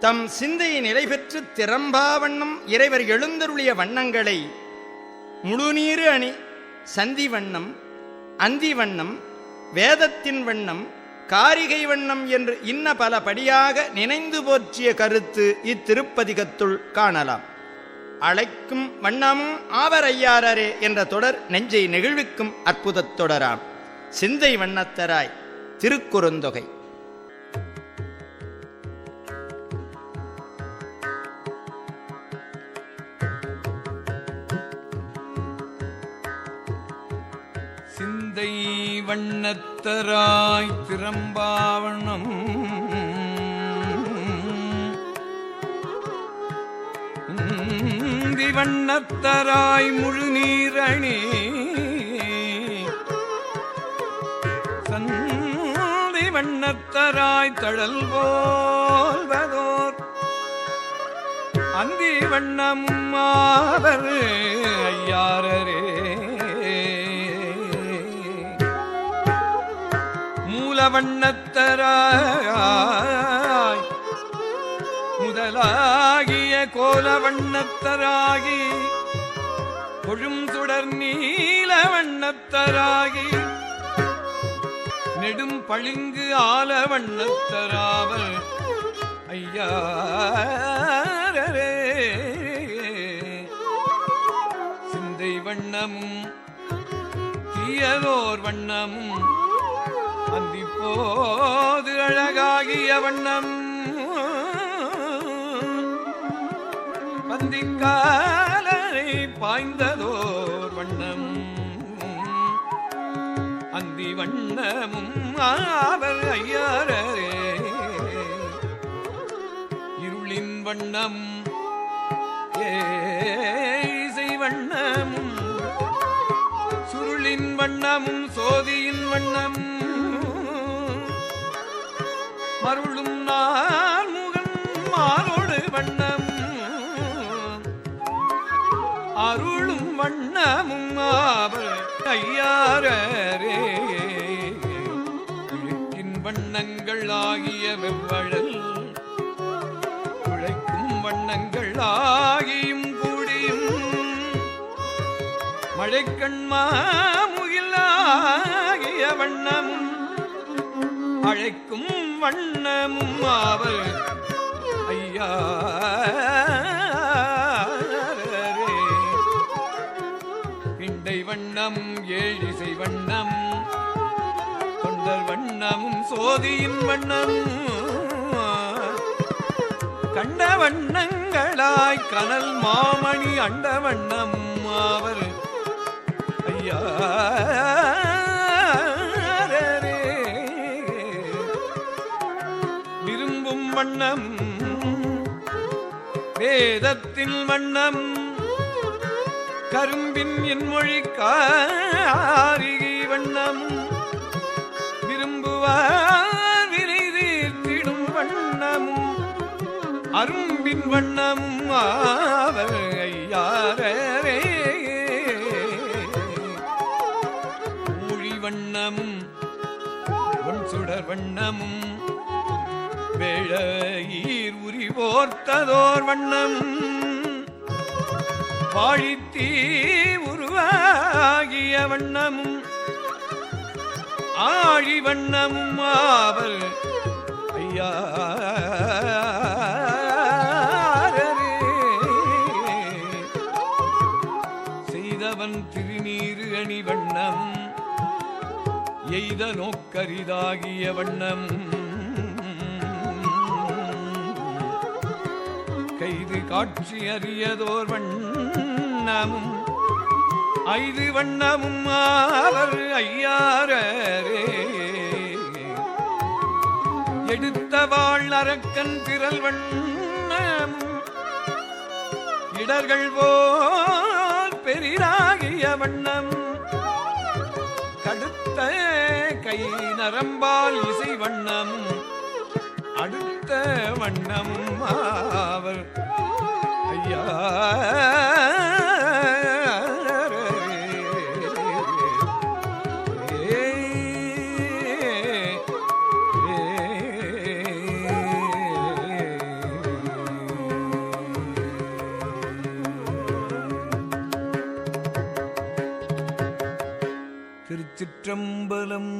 தம் சிந்தையை நிலை பெற்று திறம்பாவண்ணம் இறைவர் எழுந்தருளிய வண்ணங்களை முழுநீரு அணி சந்தி வண்ணம், அந்தி வண்ணம், வேதத்தின் வண்ணம், காரிகை வண்ணம் என்று இன்ன பல படியாக நினைந்து போற்றிய கருத்து இத்திருப்பதிகத்துள் காணலாம். அழைக்கும் வண்ணமும் ஆவர் ஐயாரரே என்ற தொடர் நெஞ்சை நெகிழ்விக்கும் அற்புதத் தொடராம். சிந்தை வண்ணத்தராய் திருக்குறுந்தொகை. சிந்தை வண்ணத்தராய் திறம்பாவண்ணம் வண்ணத்தராய் முழுநீரணி சந்தி வண்ணத்தராய் தழல் போல்வதோர் அந்தி வண்ணமும் ஆவர் ஐயாரரே. மூலவண்ணத்தராய் முதலாகிய கோலவண்ணத்தராகி கொழும் சுடர் நீலவண்ணத்தராகி நெடும் பளிங்கு ஆலவண்ணத்தராவர் ஐயாரரே. சிந்தை வண்ணமும் தீயதோர் வண்ணமும் அந்திப்போது அழகாகிய வண்ணம் பந்திக்காலரை பாய்ந்ததோர் வண்ணம் அந்தி வண்ணமும் ஆவர் ஐயாரரே. இருளின் வண்ணம் ஏசை வண்ணமும் சுருளின் வண்ணமும் சோதியின் வண்ணம் மருளும் நான்முகன் மாலோடு வண்ணம் அருளும் வண்ணமும் ஆவர் ஐயாரரே. இழுக்கின் வண்ணங்கள் ஆகிய வெவ்வழல் உழைக்கும் வண்ணங்கள் ஆகியும் கூடியும் மழைக்கண்மாமுகில் ஆகிய வண்ணமும் அழைக்கும் வண்ணமும் ஆவர் ஐயாரரே. பிண்டை வண்ணமும் ஏழிசை வண்ணம் தொண்டர் வண்ணமும் சோதியின் வண்ணமும் கண்ட வண்ணங்களாய் கனல் மாமணி அண்ட வண்ணமும் ஆவர் ஐயாரரே. விரும்பும் வண்ணம் வேதத்தின் வண்ணம் கரும்பின் என்மொழி காரிகை வண்ணம் விரும்புவார் வினை தீர்த்திடும் வண்ணமும் அரும்பின் வண்ணமும் ஆவர் ஐயாரரே. ஊழி வண்ணமும் ஒன் சுடர் வண்ணமும் வேழீர் உரிவோர்த்ததோர் வண்ணம் வாழித்தீ உருவாகிய வண்ணமும் ஆழி வண்ணமும் ஆவர் ஐயாரரே. செய்தவன் திருநீரு அணி வண்ணம் எய்த நோக்கரிதாகிய வண்ணம் கைது காட்சி அறியதோர் வண்ணமும் ஐது வண்ணமும் ஆவர் ஐயாரரே. எடுத்த வாழ் அரக்கன் திரள் வண்ணமும் இடர்கள் போல் பெரிதாகிய வண்ணம் கடுத்த கை நரம்பால் இசை வண்ணம் அடுத்த வண்ணம் ஆவர் ஐயாரரே. திருச்சிற்றம்பலம்.